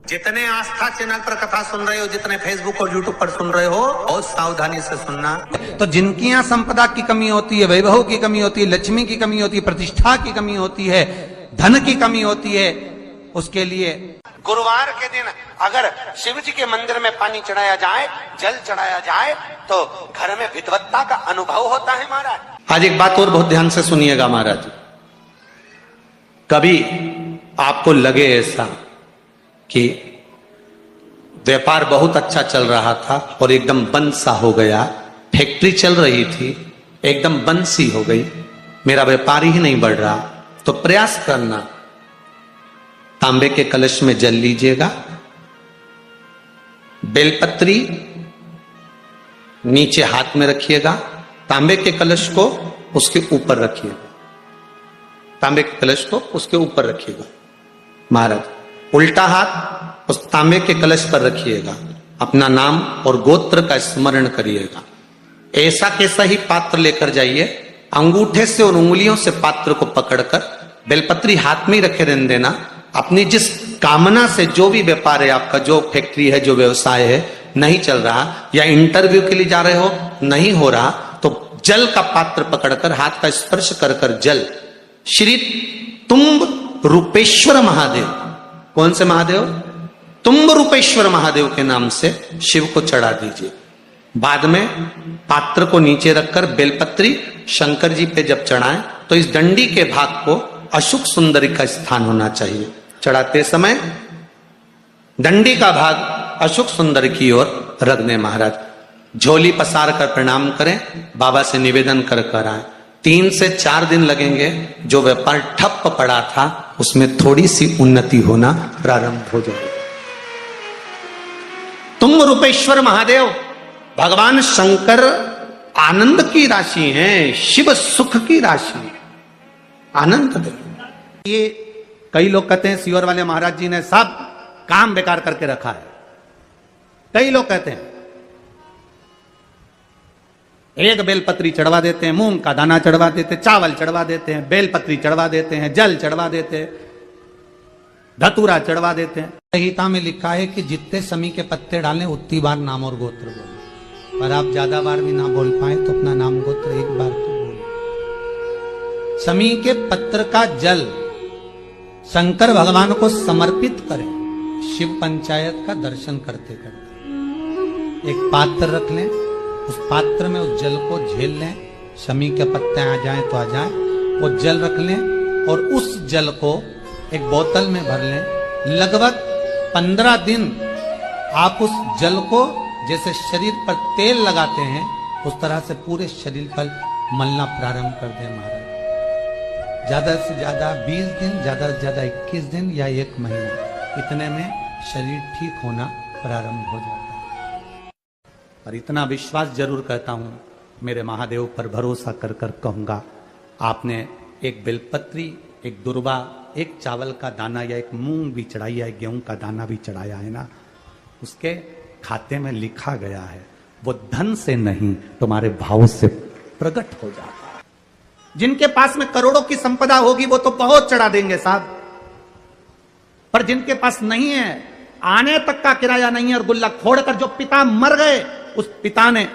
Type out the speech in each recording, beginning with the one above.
जितने आस्था चैनल पर कथा सुन रहे हो, जितने फेसबुक और यूट्यूब पर सुन रहे हो, बहुत सावधानी से सुनना। तो जिनकी यहाँ संपदा की कमी होती है, वैभव की कमी होती है, लक्ष्मी की कमी होती है, प्रतिष्ठा की कमी होती है, धन की कमी होती है, उसके लिए गुरुवार के दिन अगर शिव जी के मंदिर में पानी चढ़ाया जाए, जल चढ़ाया जाए, तो घर में विद्वत्ता का अनुभव होता है महाराज। आज एक बात और बहुत ध्यान से सुनिएगा महाराज। कभी आपको लगे ऐसा कि व्यापार बहुत अच्छा चल रहा था और एकदम बंद सा हो गया, फैक्ट्री चल रही थी एकदम बंद सी हो गई, मेरा व्यापार ही नहीं बढ़ रहा, तो प्रयास करना, तांबे के कलश में जल लीजिएगा, बेलपत्री नीचे हाथ में रखिएगा, तांबे के कलश को उसके ऊपर रखिएगा, तांबे के कलश को उसके ऊपर रखिएगा महाराज, उल्टा हाथ उस तांबे के कलश पर रखिएगा, अपना नाम और गोत्र का स्मरण करिएगा। ऐसा कैसा ही पात्र लेकर जाइए, अंगूठे से और उंगलियों से पात्र को पकड़कर बेलपत्री हाथ में ही रखे रहने देना। अपनी जिस कामना से जो भी व्यापार है आपका, जो फैक्ट्री है, जो व्यवसाय है, नहीं चल रहा, या इंटरव्यू के लिए जा रहे हो नहीं हो रहा, तो जल का पात्र पकड़कर हाथ का स्पर्श कर कर जल श्री तुम्ब रूपेश्वर महादेव, कौन से महादेव? तुम्ब रूपेश्वर महादेव के नाम से शिव को चढ़ा दीजिए। बाद में पात्र को नीचे रखकर बेलपत्री शंकर जी पे जब चढ़ाएं तो इस डंडी के भाग को अशुक सुंदरी का स्थान होना चाहिए। चढ़ाते समय डंडी का भाग अशुक सुंदर की ओर रख दें महाराज। झोली पसार कर प्रणाम करें, बाबा से निवेदन कर कर आए। 3 से 4 दिन लगेंगे, जो व्यापार ठप पड़ा था उसमें थोड़ी सी उन्नति होना प्रारंभ हो जाएगी। तुम रूपेश्वर महादेव भगवान शंकर आनंद की राशि हैं, शिव सुख की राशि, आनंद देव। ये कई लोग कहते हैं सीवर वाले महाराज जी ने सब काम बेकार करके रखा है। कई लोग कहते हैं एक बेलपत्री चढ़वा देते हैं, मूंग का दाना चढ़वा देते हैं, चावल चढ़वा देते हैं, बेलपत्री चढ़वा देते हैं, जल चढ़वा देते हैं, धतूरा चढ़वा देते हैं। संहिता में लिखा है कि जितने समी के पत्ते डालें उतनी बार नाम और गोत्र बोले, पर आप ज्यादा बार भी ना बोल पाए तो अपना नाम गोत्र एक बार तो बोले। समी के पत्र का जल शंकर भगवान को समर्पित करें, शिव पंचायत का दर्शन करते करते। एक पात्र रख लें, उस पात्र में उस जल को झेल लें, शमी के पत्ते आ जाएं तो आ जाएं, वो जल रख लें और उस जल को एक बोतल में भर लें। लगभग 15 दिन आप उस जल को जैसे शरीर पर तेल लगाते हैं उस तरह से पूरे शरीर पर मलना प्रारंभ कर दें महाराज। ज्यादा से ज्यादा 20 दिन, ज्यादा से ज्यादा 21 दिन या 1 महीना, इतने में शरीर ठीक होना प्रारंभ हो जाता है। और इतना विश्वास जरूर कहता हूं, मेरे महादेव पर भरोसा कर कर कहूंगा, आपने एक बेलपत्री, एक दुर्वा, एक चावल का दाना या एक मूंग भी चढ़ाई है, गेहूं का दाना भी चढ़ाया है ना, उसके खाते में लिखा गया है, वो धन से नहीं तुम्हारे भाव से प्रकट हो जाता है। जिनके पास में करोड़ों की संपदा होगी वो तो बहुत चढ़ा देंगे साहब, पर जिनके पास नहीं है, आने तक का किराया नहीं है और गुल्लक फोड़कर, जो पिता मर गए उस पिता ने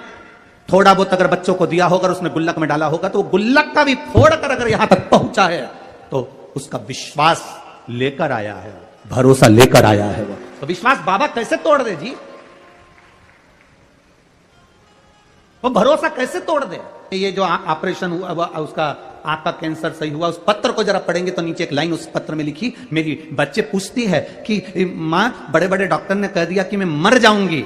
थोड़ा बहुत अगर बच्चों को दिया होगा, उसने गुल्लक में डाला होगा, तो वो गुल्लक का भी फोड़कर अगर यहां तक पहुंचा है तो उसका विश्वास लेकर आया है, भरोसा लेकर आया है। वो तो विश्वास बाबा कैसे तोड़ दे जी? वो भरोसा कैसे तोड़ दे? ये जो ऑपरेशन हुआ उसका, आंख का कैंसर सही हुआ, उस पत्र को जरा पढ़ेंगे तो नीचे एक लाइन उस पत्र में लिखी, मेरी बच्चे पूछती है कि मां, बड़े बड़े डॉक्टर ने कह दिया कि मैं मर जाऊंगी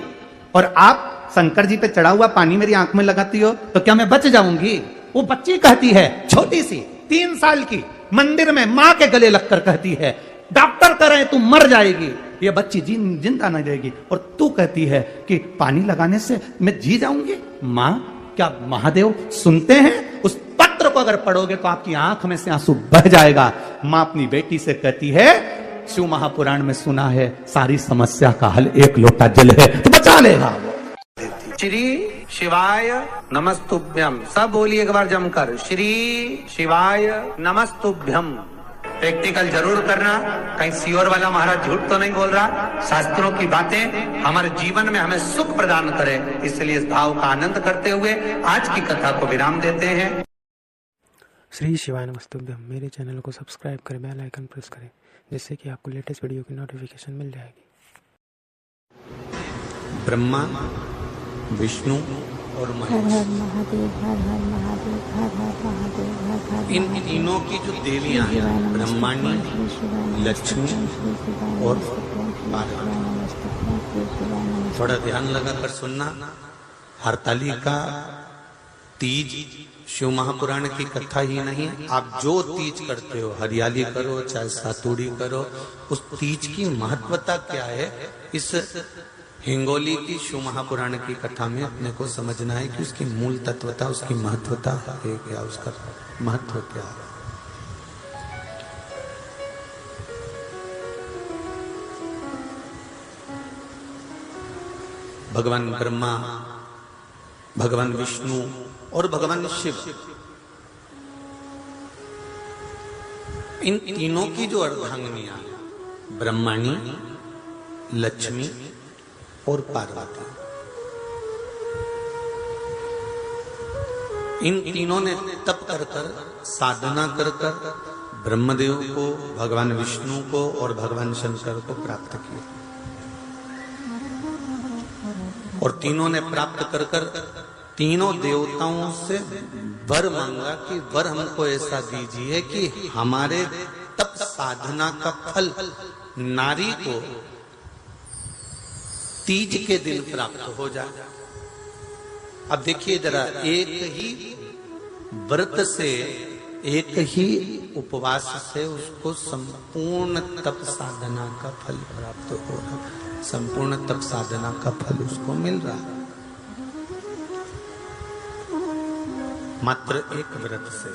और आप शंकर जी पे चढ़ा हुआ पानी मेरी आंख में लगाती हो तो क्या मैं बच जाऊंगी? वो बच्ची कहती है, छोटी सी 3 साल की, मंदिर में मां के गले लगकर कहती है, डॉक्टर कह रहे हैं तू मर जाएगी, ये बच्ची जिंदा नहीं रहेगी, और तू कहती है कि पानी लगाने से मैं जी जाऊंगी। मां, क्या महादेव सुनते हैं? उस पत्र को अगर पढ़ोगे तो आपकी आंख में से आंसू बह जाएगा। मां अपनी बेटी से कहती है, शिव महापुराण में सुना है सारी समस्या का हल 1 लोटा जल है, तो बचा लेगा। श्री शिवाय नमस्तुभ्यम, सब बोलिए एक बार जमकर, श्री शिवाय नमस्तुभ्यम। प्रैक्टिकल जरूर करना, कहीं सियोर वाला महाराज झूठ तो नहीं बोल रहा। शास्त्रों की बातें हमारे जीवन में हमें सुख प्रदान करे, इसलिए इस भाव का आनंद करते हुए आज की कथा को विराम देते हैं। श्री शिवाय नमस्तुभ्यम। मेरे चैनल को सब्सक्राइब करें, बेल आइकन प्रेस करें, जिससे कि आपको लेटेस्ट वीडियो की नोटिफिकेशन मिल जाएगी। ब्रह्मा, विष्णु और महेश, इन तीनों की जो देवियां हैं, ब्रह्माणी, लक्ष्मी और पार्वती, थोड़ा ध्यान लगाकर सुनना। हरतालिका, तीज शिव महापुराण की कथा ही नहीं, आप जो तीज करते हो, हरियाली करो चाहे सातुड़ी करो, उस तीज की महत्वता क्या है, इस हिंगोली की शिव महापुराण की कथा में अपने को समझना है कि उसकी मूल तत्वता, उसकी महत्वता है क्या, उसका महत्व क्या है। भगवान ब्रह्मा, भगवान विष्णु और भगवान शिव, इन तीनों की जो अर्धांगिनियां, ब्रह्माणी, लक्ष्मी और पार्वती, इन तीनों ने तप कर कर, साधना कर कर ब्रह्मदेव को, भगवान विष्णु को और भगवान शंकर को प्राप्त किया। और तीनों ने प्राप्त कर कर तीनों देवताओं से वर मांगा कि वर हमको ऐसा दीजिए कि हमारे तप साधना का फल नारी को तीज के दिन प्राप्त हो जाए। अब देखिए जरा, एक ही व्रत से, एक ही उपवास से उसको संपूर्ण तप साधना का फल प्राप्त हो रहा, संपूर्ण तप साधना का फल उसको मिल रहा, मात्र एक व्रत से।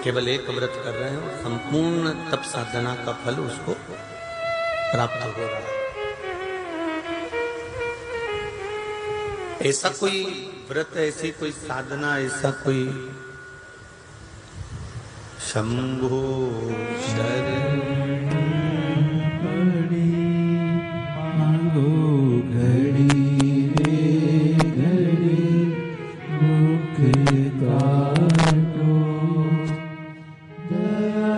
केवल एक व्रत कर रहे हैं, संपूर्ण तप साधना का फल उसको प्राप्त हो रहा है। ऐसा कोई व्रत, ऐसी कोई साधना, ऐसा कोई शंभो शरण मांगो घड़ी रे घड़ी, मुख काटो दया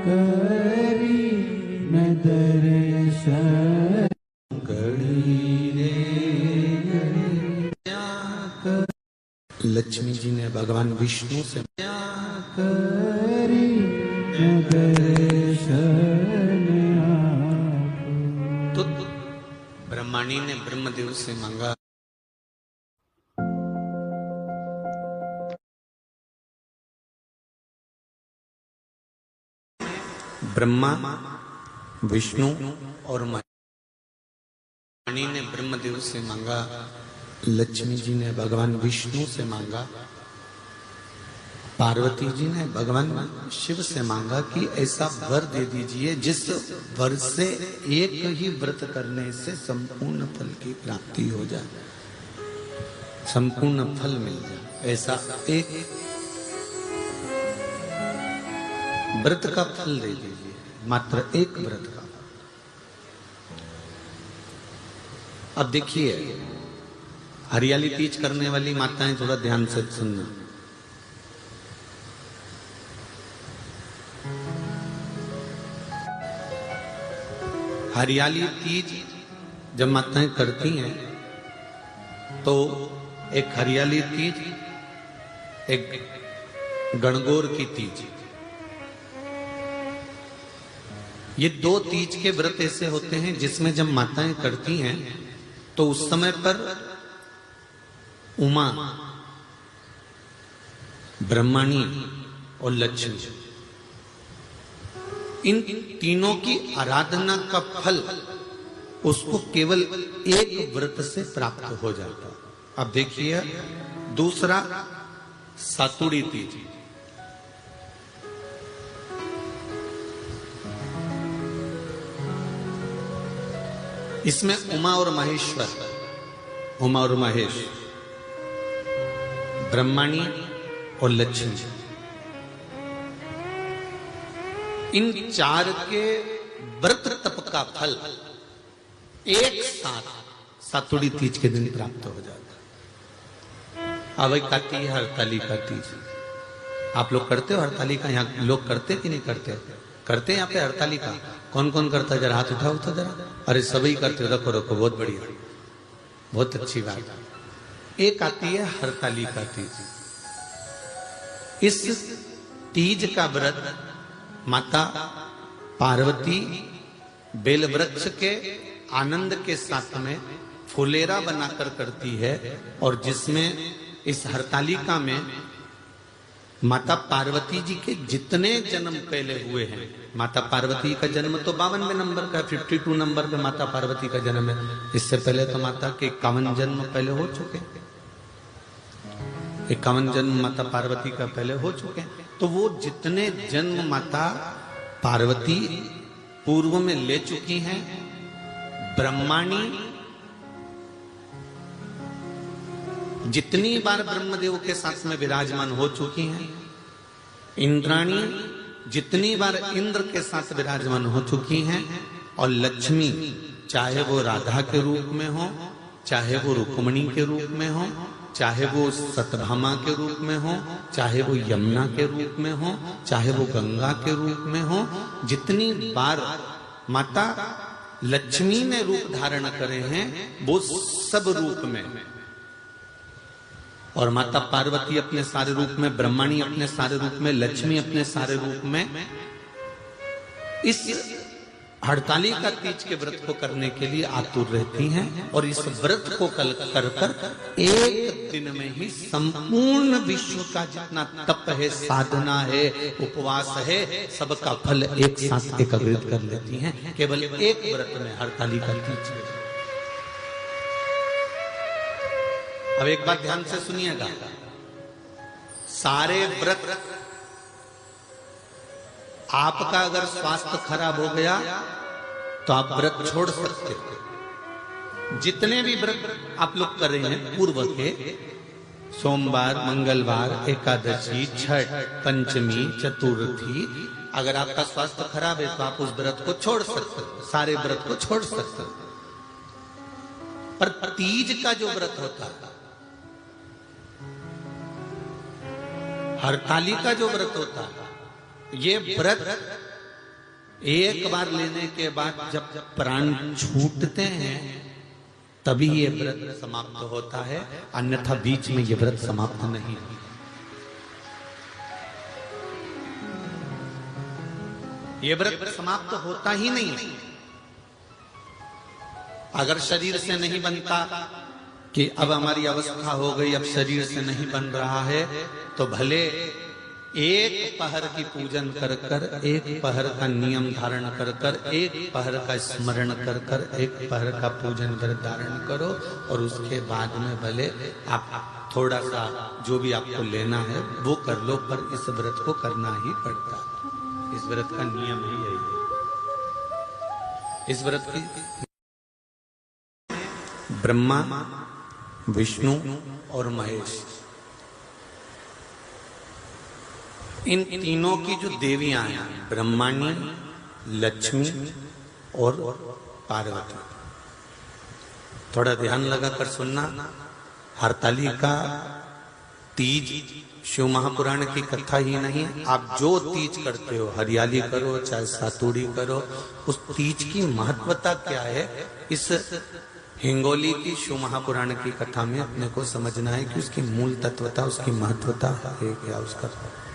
करी न दर्शन, घड़ी रे लक्ष्मी जी ने भगवान विष्णु से तो ब्रह्माणी ने ब्रह्मदेव से मांगा। ब्रह्मा, विष्णु और महेश ने ब्रह्मदेव से मांगा, लक्ष्मी जी ने भगवान विष्णु से मांगा, पार्वती जी ने भगवान शिव से मांगा कि ऐसा वर दे दीजिए जिस वर से एक ही व्रत करने से संपूर्ण फल की प्राप्ति हो जाए, संपूर्ण फल मिल जाए। ऐसा एक व्रत का फल दे दीजिए, मात्र एक व्रत का। अब देखिए, हरियाली तीज करने वाली माताएं थोड़ा ध्यान से सुनना। हरियाली तीज जब माताएं करती हैं तो एक हरियाली तीज, एक गणगौर की तीज, ये दो तीज के व्रत ऐसे होते हैं जिसमें जब माताएं करती हैं तो उस समय पर उमा, ब्रह्माणी और लक्ष्मी, इन तीनों की आराधना का फल उसको केवल एक व्रत से प्राप्त हो जाता। अब देखिए दूसरा, सातुड़ी तीज। इसमें उमा और महेश्वर, उमा और महेश, ब्रह्माणी और लक्ष्मी, इन 4 के व्रत तप का फल एक साथ सातुड़ी तीज के दिन प्राप्त हो जाता है। अब काती है हरतालिका तीज। आप लोग करते हो हरतालिका? यहाँ लोग करते कि नहीं करते? करते हैं यहाँ पे हरतालिका? कौन कौन करता है? जरा हाथ उठाओ तो जरा। अरे सभी करते हो। रखो रखो, बहुत बढ़िया, बहुत अच्छी बात। एक आती है हरतालिका तीज। इस तीज का व्रत माता पार्वती बेल वृक्ष के आनंद के साथ में फुलेरा बनाकर करती है, और जिसमें इस हरतालिका में माता पार्वती जी के जितने जन्म पहले हुए हैं, माता पार्वती का जन्म तो 52वें नंबर का, 52 नंबर पे माता पार्वती का जन्म है। इससे पहले तो माता के 51 जन्म पहले हो चुके हैं। 51 जन्म माता पार्वती का पहले हो चुके हैं। तो वो जितने जन्म माता पार्वती पूर्व में ले चुकी हैं, ब्रह्माणी जितनी बार ब्रह्मदेव के साथ में विराजमान हो चुकी हैं, इंद्राणी जितनी बार इंद्र के साथ विराजमान हो चुकी हैं, और लक्ष्मी चाहे वो राधा के रूप में हो, चाहे वो रुक्मणी के रूप में हो, चाहे वो सतभामा के रूप में हो, चाहे वो यमुना के रूप में हो, चाहे वो गंगा के रूप में हो, जितनी बार माता लक्ष्मी ने रूप धारण करे हैं वो सब रूप में, और माता पार्वती अपने सारे रूप में, ब्रह्माणी अपने सारे रूप में, लक्ष्मी अपने सारे रूप में इस हरतालिका तीज के व्रत को करने के लिए आतुर रहती हैं। और इस व्रत को कर एक दिन में ही संपूर्ण विश्व का जितना तप है, साधना है, उपवास है, सबका फल एक साथ एकत्रित कर लेती हैं केवल एक व्रत में, हरतालिका तीज। अब एक बात ध्यान से सुनिएगा, सारे व्रत आपका अगर स्वास्थ्य खराब हो गया तो आप व्रत छोड़ सकते हो। जितने भी व्रत आप लोग कर रहे हैं पूर्व के, सोमवार, मंगलवार, एकादशी, छठ, पंचमी, चतुर्थी, अगर आपका स्वास्थ्य खराब है तो आप उस व्रत को छोड़ सकते हो, सारे व्रत को छोड़ सकते हो। पर तीज का जो व्रत होता है, हरतालिका जो व्रत होता है, ये व्रत एक बार लेने के बाद जब प्राण छूटते हैं तभी ये व्रत समाप्त होता है, अन्यथा बीच में ये व्रत समाप्त नहीं होता। ये व्रत समाप्त होता ही नहीं। अगर शरीर से नहीं बनता कि अब हमारी अवस्था हो गई, अब शरीर से नहीं बन रहा है, तो भले एक पहर की पूजन कर कर, एक पहर का नियम धारण कर कर, एक पहर का स्मरण कर कर, एक पहर का पूजन व्रत धारण करो, और उसके बाद में भले आप थोड़ा सा जो भी आपको लेना है वो कर लो, पर इस व्रत को करना ही पड़ता है। इस व्रत का नियम ही यही है। इस व्रत की ब्रह्मा, विष्णु और महेश, इन तीनों की जो देवियां हैं, ब्रह्माणी, लक्ष्मी और पार्वती, थोड़ा ध्यान लगाकर सुनना। हरतालिका तीज शिव महापुराण की कथा ही नहीं, आप जो तीज करते हो, हरियाली करो चाहे सातुड़ी करो, उस तीज की महत्वता क्या है, इस हिंगोली की शिव महापुराण की कथा में अपने को समझना है कि उसकी मूल तत्वता, उसकी महत्वता है क्या, उसका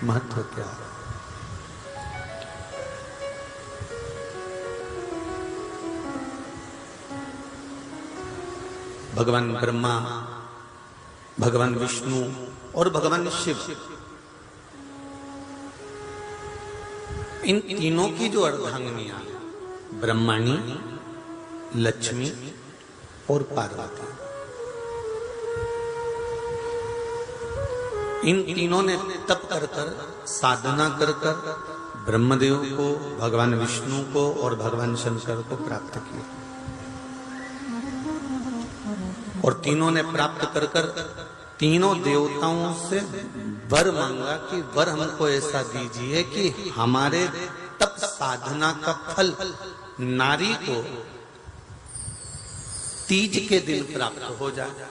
महत्व क्या है। भगवान ब्रह्मा, भगवान विष्णु और भगवान शिव, इन तीनों की जो अर्धांगिनियां, ब्रह्माणी, लक्ष्मी और पार्वती, इन तीनों ने तप कर कर, साधना कर कर ब्रह्मदेव को, भगवान विष्णु को और भगवान शंकर को प्राप्त किया, और तीनों ने प्राप्त कर कर तीनों देवताओं से वर मांगा कि वर हमको ऐसा दीजिए कि हमारे तप साधना का फल नारी को तीज के दिन प्राप्त हो जाए।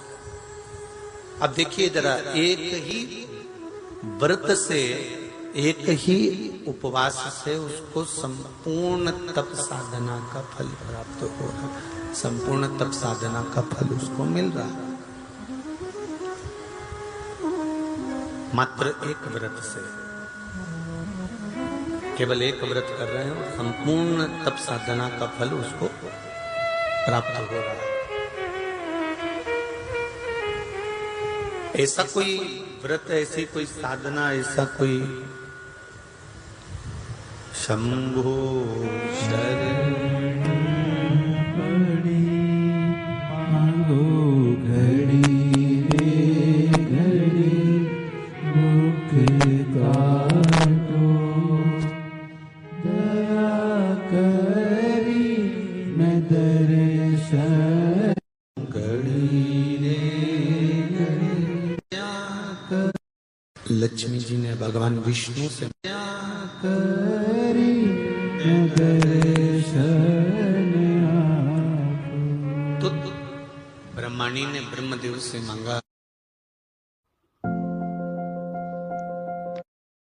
अब देखिए जरा, एक ही व्रत से, एक ही उपवास से उसको संपूर्ण तप साधना का फल प्राप्त हो रहा है, संपूर्ण तप साधना का फल उसको मिल रहा है, मात्र एक व्रत से। केवल एक व्रत कर रहे हैं, संपूर्ण तप साधना का फल उसको प्राप्त हो रहा है। ऐसा कोई व्रत, ऐसी कोई साधना, ऐसा कोई शंभो शरण पड़ी मांगो घड़ी रे घड़ी दुख काटो दया करी मैं दर्शन घड़ी रे घड़ी लक्ष्मी जी ने भगवान विष्णु से करी मैं दर्शन तो ब्रह्माणी ने ब्रह्मदेव से मांगा,